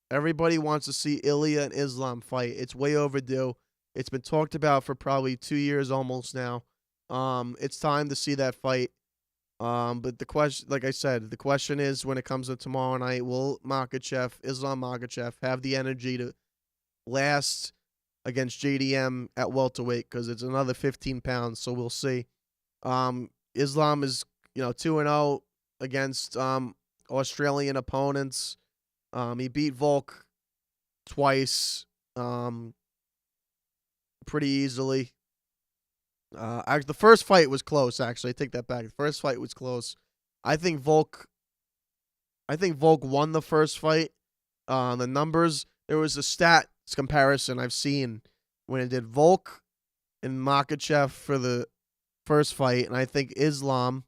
S1: Everybody wants to see Ilia and Islam fight. It's way overdue. It's been talked about for probably 2 years almost now. It's time to see that fight. But the question, like I said, the question is when it comes to tomorrow night, will Islam Makhachev, have the energy to last against JDM at welterweight? Because it's another 15 pounds, so we'll see. Islam is 2-0 against Australian opponents. He beat Volk twice, pretty easily. The first fight was close. Actually, I take that back. The first fight was close. I think Volk won the first fight. The numbers, there was a stats comparison I've seen when it did Volk and Makhachev for the first fight, and I think Islam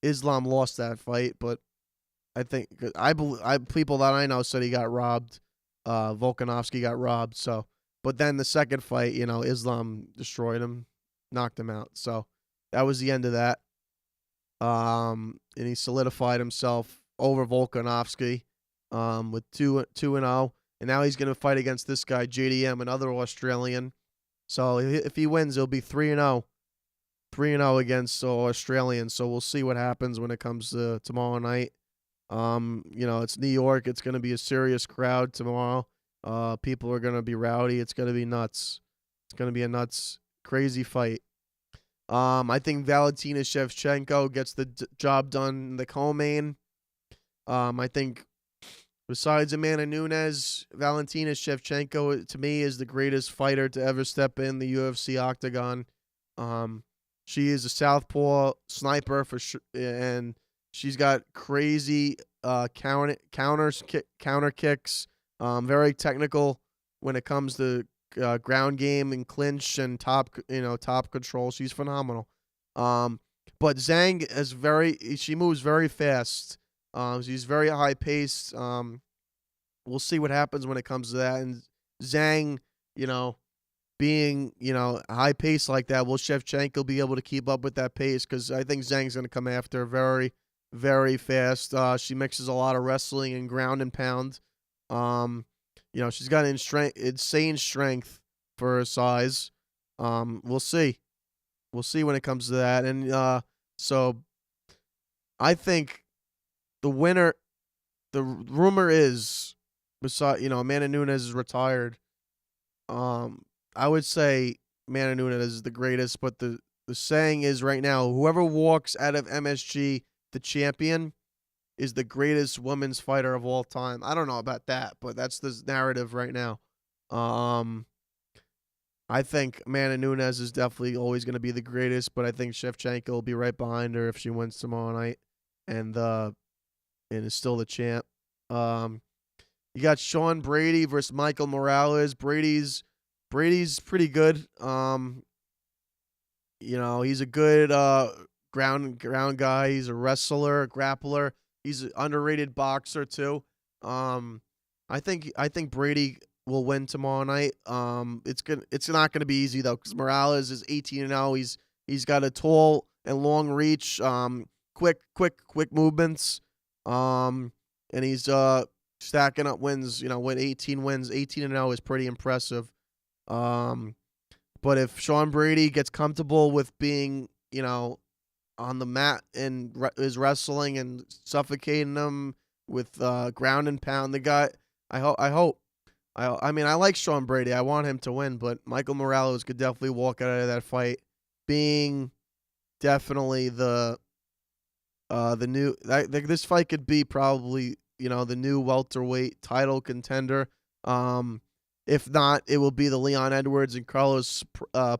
S1: lost that fight, but I think people that I know said he got robbed. Volkanovski got robbed. So, but then the second fight, Islam destroyed him, knocked him out. So that was the end of that. And he solidified himself over Volkanovski with 2-0. and now he's going to fight against this guy, JDM, another Australian. So if he wins, he'll be 3-0. 3-0 against Australians. So we'll see what happens when it comes to tomorrow night. It's New York. It's going to be a serious crowd tomorrow. People are going to be rowdy. It's going to be nuts. It's going to be a nuts, crazy fight. I think Valentina Shevchenko gets the job done in the co-main. I think besides Amanda Nunes, Valentina Shevchenko, to me, is the greatest fighter to ever step in the UFC octagon. She is a southpaw sniper for sure, and she's got crazy counter kicks. Very technical when it comes to ground game and clinch and top control. She's phenomenal. But Zhang she moves very fast. She's very high paced. We'll see what happens when it comes to that. And Zhang, being high pace like that, will Shevchenko be able to keep up with that pace? Because I think Zhang's going to come after her very, very fast. She mixes a lot of wrestling and ground and pound. She's got insane strength for her size. We'll see. We'll see when it comes to that. And so I think the winner, the rumor is, Amanda Nunes is retired. I would say Amanda Nunes is the greatest, but the saying is right now, whoever walks out of MSG the champion is the greatest women's fighter of all time. I don't know about that, but that's the narrative right now. I think Amanda Nunes is definitely always going to be the greatest, but I think Shevchenko will be right behind her if she wins tomorrow night, and is still the champ. You got Sean Brady versus Michael Morales. Brady's pretty good. He's a good ground guy. He's a wrestler, a grappler. He's an underrated boxer too. I think Brady will win tomorrow night. It's not gonna be easy though, because Morales is 18-0. He's got a tall and long reach. Quick movements. And he's stacking up wins. With 18 wins, 18-0 is pretty impressive. But if Sean Brady gets comfortable with being, on the mat and is wrestling and suffocating them with ground and pound, the guy, I like Sean Brady. I want him to win, but Michael Morales could definitely walk out of that fight being definitely the new. This fight could be probably the new welterweight title contender. If not, it will be the Leon Edwards and Carlos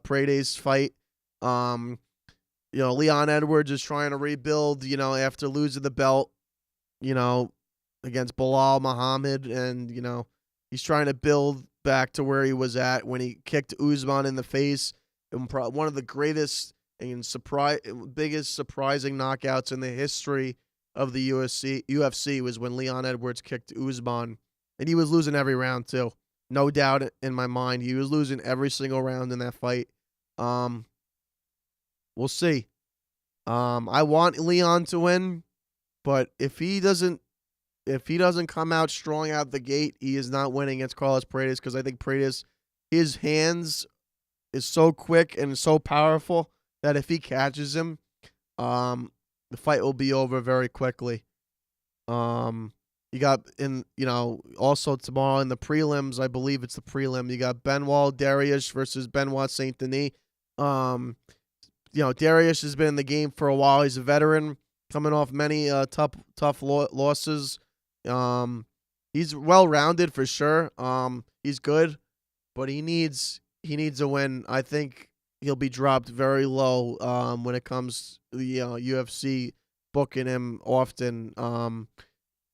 S1: Paredes fight. Leon Edwards is trying to rebuild, after losing the belt, against Bilal Muhammad. And, he's trying to build back to where he was at when he kicked Usman in the face. And one of the greatest and biggest surprising knockouts in the history of the UFC was when Leon Edwards kicked Usman. And he was losing every round, too. No doubt in my mind. He was losing every single round in that fight. We'll see. I want Leon to win, but if he doesn't come out strong out the gate, he is not winning against Carlos Paredes, because I think Paredes, his hands is so quick and so powerful that if he catches him, the fight will be over very quickly. You got also tomorrow in the prelims, I believe it's the prelim, you got Benoit Dariush versus Benoit Saint Denis. Dariush has been in the game for a while. He's a veteran, coming off many tough losses. He's well-rounded for sure. He's good, but he needs a win. I think he'll be dropped very low when it comes to the UFC booking him often.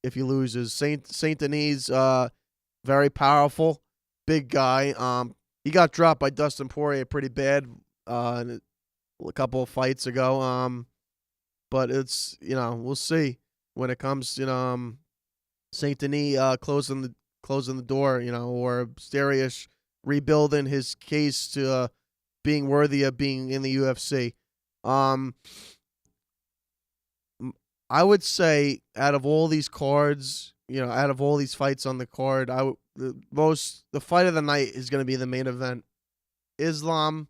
S1: If he loses, Saint Denis, very powerful, big guy. He got dropped by Dustin Poirier pretty bad a couple of fights ago. But it's we'll see when it comes to Saint Denis closing the door, or Dariush rebuilding his case to being worthy of being in the UFC. I would say out of all these cards, out of all these fights on the card, the fight of the night is going to be the main event. Islam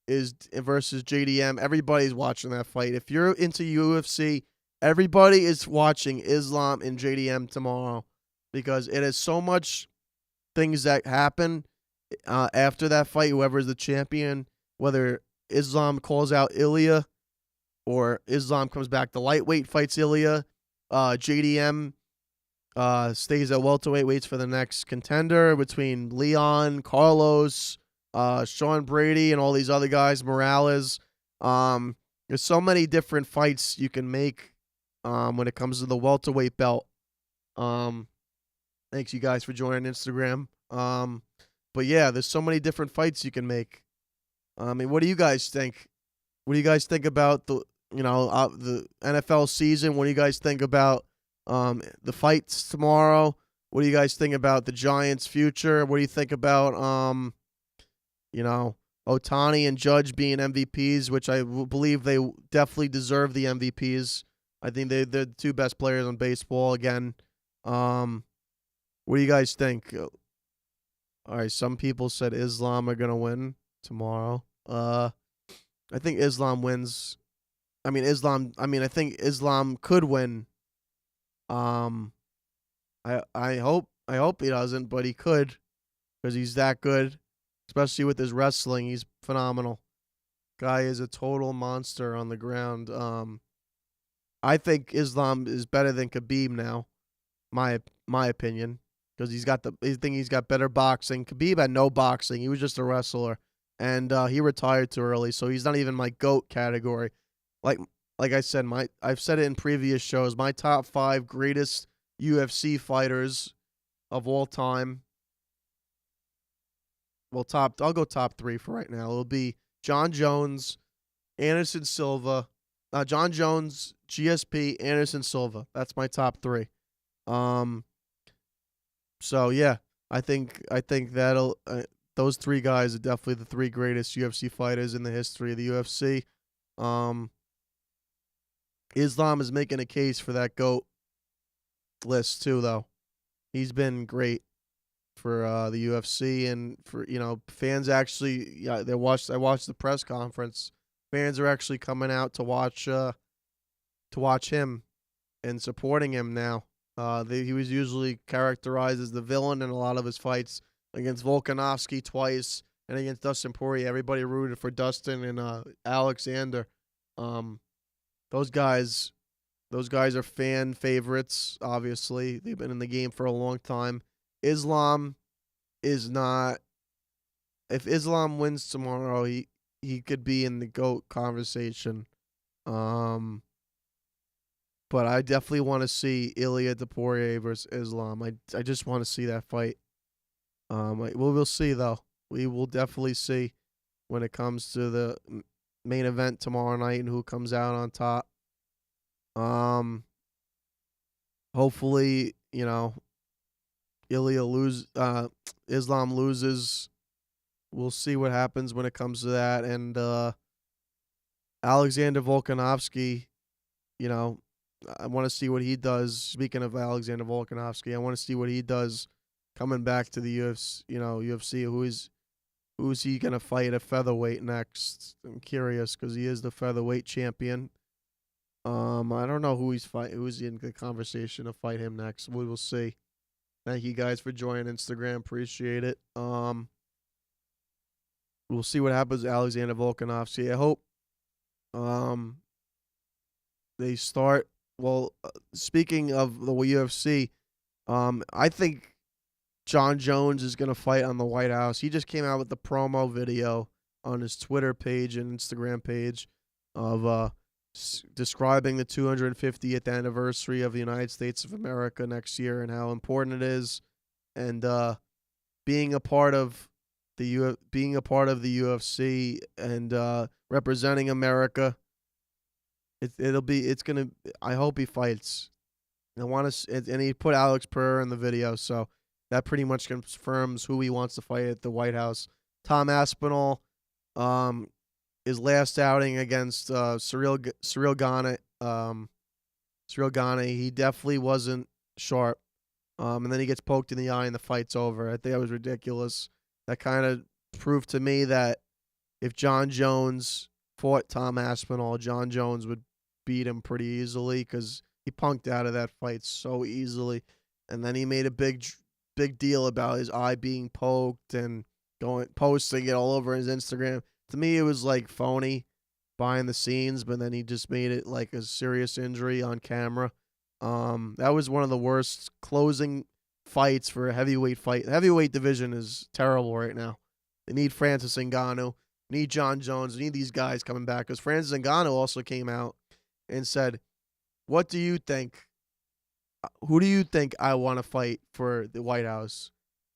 S1: is versus JDM. Everybody's watching that fight. If you're into UFC, everybody is watching Islam and JDM tomorrow because it is so much things that happen after that fight. Whoever is the champion, whether Islam calls out Ilya or Islam comes back to lightweight, fights Ilya, JDM stays at welterweight, waits for the next contender between Leon, Carlos, Sean Brady, and all these other guys, Morales. There's so many different fights you can make when it comes to the welterweight belt. Thanks you guys for joining Instagram. But yeah, there's so many different fights you can make. I mean, what do you guys think? What do you guys think about the NFL season? What do you guys think about the fights tomorrow? What do you guys think about the Giants' future? What do you think about Ohtani and Judge being MVPs, which I believe they definitely deserve the MVPs. I think they're the two best players in baseball again. What do you guys think? All right, some people said Islam are gonna win tomorrow. I think Islam wins. I think Islam could win. I hope he doesn't, but he could because he's that good, especially with his wrestling. He's phenomenal. Guy is a total monster on the ground. I think Islam is better than Khabib now, my opinion, because he's got better boxing. Khabib had no boxing; he was just a wrestler, and he retired too early, so he's not even my GOAT category. Like I said, I've said it in previous shows. My top 5 greatest UFC fighters of all time. Well, I'll go top 3 for right now. It'll be John Jones, Anderson Silva, John Jones, GSP, Anderson Silva. That's my top 3. So yeah, I think that'll those 3 guys are definitely the 3 greatest UFC fighters in the history of the UFC. Islam is making a case for that GOAT list too, though. He's been great for the UFC and for fans. Actually, I watched the press conference. Fans are actually coming out to watch him and supporting him now. He was usually characterized as the villain in a lot of his fights against Volkanovski twice and against Dustin Poirier. Everybody rooted for Dustin and Alexander. Those guys are fan favorites, obviously. They've been in the game for a long time. Islam is not. If Islam wins tomorrow, he could be in the GOAT conversation. But I definitely want to see Ilya Poirier versus Islam. I just want to see that fight. We'll see, though. We will definitely see when it comes to the main event tomorrow night and who comes out on top. Hopefully, Islam loses. We'll see what happens when it comes to that. And Alexander Volkanovski, I want to see what he does. Speaking of Alexander Volkanovski, I want to see what he does coming back to the UFC. Who's he gonna fight at featherweight next? I'm curious because he is the featherweight champion. I don't know who's in the conversation to fight him next. We will see. Thank you guys for joining Instagram. Appreciate it. We'll see what happens to Alexander Volkanovski. I hope they start. Well, speaking of the UFC, I think John Jones is going to fight on the White House. He just came out with the promo video on his Twitter page and Instagram page of describing the 250th anniversary of the United States of America next year and how important it is, and being a part of the UFC and representing America. I hope he fights. And he put Alex Pereira in the video, so that pretty much confirms who he wants to fight at the White House. Tom Aspinall, his last outing against Cyril Gane, he definitely wasn't sharp. And then he gets poked in the eye and the fight's over. I think that was ridiculous. That kind of proved to me that if John Jones fought Tom Aspinall, John Jones would beat him pretty easily because he punked out of that fight so easily. And then he made a big deal about his eye being poked and posting it all over his Instagram. To me, it was like phony behind the scenes, but then he just made it like a serious injury on camera. That was one of the worst closing fights for a heavyweight fight. The heavyweight division is terrible right now. They need Francis Ngannou, need John Jones, need these guys coming back because Francis Ngannou also came out and said, "What do you think? Who do you think I want to fight for the White House?"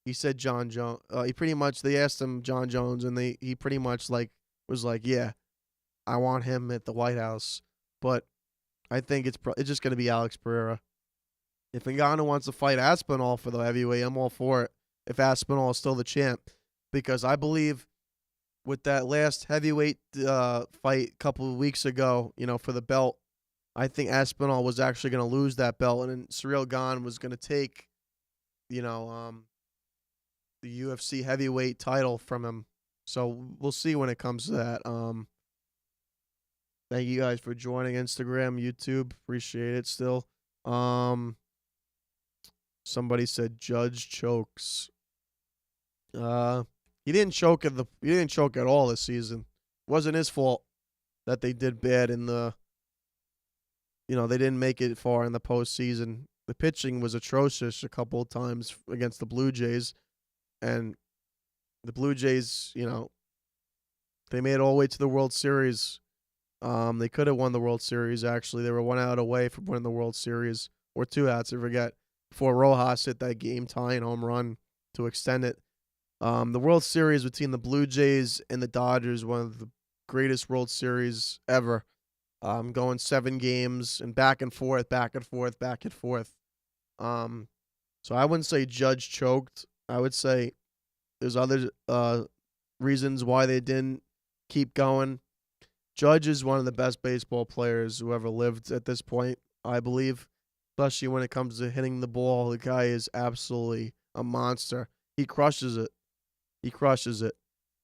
S1: He said John Jones. They asked him John Jones, and he pretty much was like, "Yeah, I want him at the White House." But I think it's just going to be Alex Pereira. If Ngannou wants to fight Aspinall for the heavyweight, I'm all for it. If Aspinall is still the champ, because I believe with that last heavyweight fight a couple of weeks ago, for the belt, I think Aspinall was actually going to lose that belt, and then Ciryl Gane was going to take, the UFC heavyweight title from him. So we'll see when it comes to that. Thank you guys for joining Instagram, YouTube. Appreciate it still. Somebody said Judge chokes. He didn't choke at all this season. It wasn't his fault that they did bad in the they didn't make it far in the postseason. The pitching was atrocious a couple of times against the Blue Jays. And the Blue Jays, they made it all the way to the World Series. They could have won the World Series, actually. They were 1 out away from winning the World Series, or 2 outs, I forget, before Rojas hit that game-tying home run to extend it. The World Series between the Blue Jays and the Dodgers, one of the greatest World Series ever. Going 7 games and back and forth, back and forth, back and forth. So I wouldn't say Judge choked. I would say there's other reasons why they didn't keep going. Judge is one of the best baseball players who ever lived at this point, I believe. Especially when it comes to hitting the ball. The guy is absolutely a monster. He crushes it.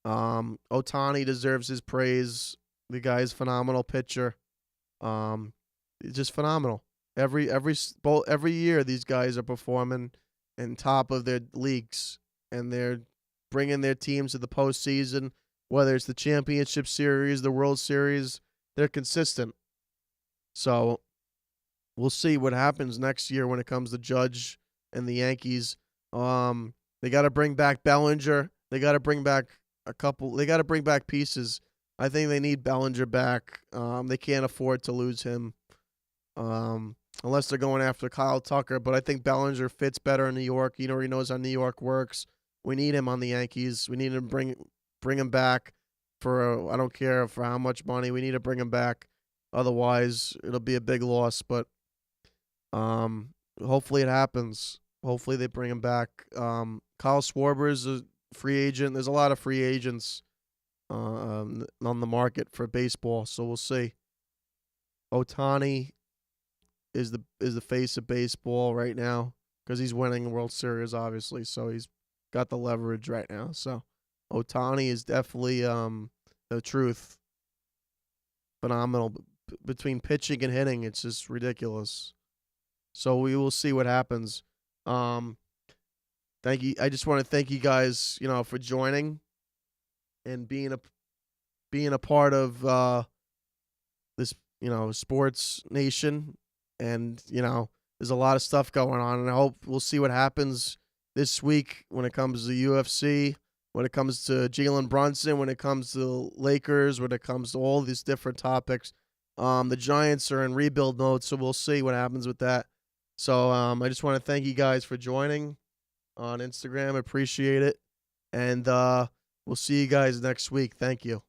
S1: Ohtani deserves his praise. The guy is a phenomenal pitcher. Just phenomenal. Every year these guys are performing in top of their leagues, and they're bringing their teams to the postseason. Whether it's the championship series, the World Series, they're consistent. So we'll see what happens next year when it comes to Judge and the Yankees. They got to bring back Bellinger. They got to bring back They got to bring back pieces. I think they need Bellinger back. They can't afford to lose him, unless they're going after Kyle Tucker. But I think Bellinger fits better in New York. He knows how New York works. We need him on the Yankees. We need to bring him back for I don't care for how much money. We need to bring him back. Otherwise, it'll be a big loss. But hopefully it happens. Hopefully they bring him back. Kyle Schwarber is a free agent. There's a lot of free agents on the market for baseball, so we'll see. Ohtani is the face of baseball right now because he's winning the World Series, obviously. So he's got the leverage right now. So Ohtani is definitely the truth. Phenomenal between pitching and hitting. It's just ridiculous. So we will see what happens. Thank you. I just want to thank you guys, for joining and being a part of this, sports nation. And, there's a lot of stuff going on, and I hope we'll see what happens this week when it comes to UFC, when it comes to Jalen Brunson, when it comes to Lakers, when it comes to all these different topics. The Giants are in rebuild mode, so we'll see what happens with that. So I just want to thank you guys for joining on Instagram. Appreciate it. And we'll see you guys next week. Thank you.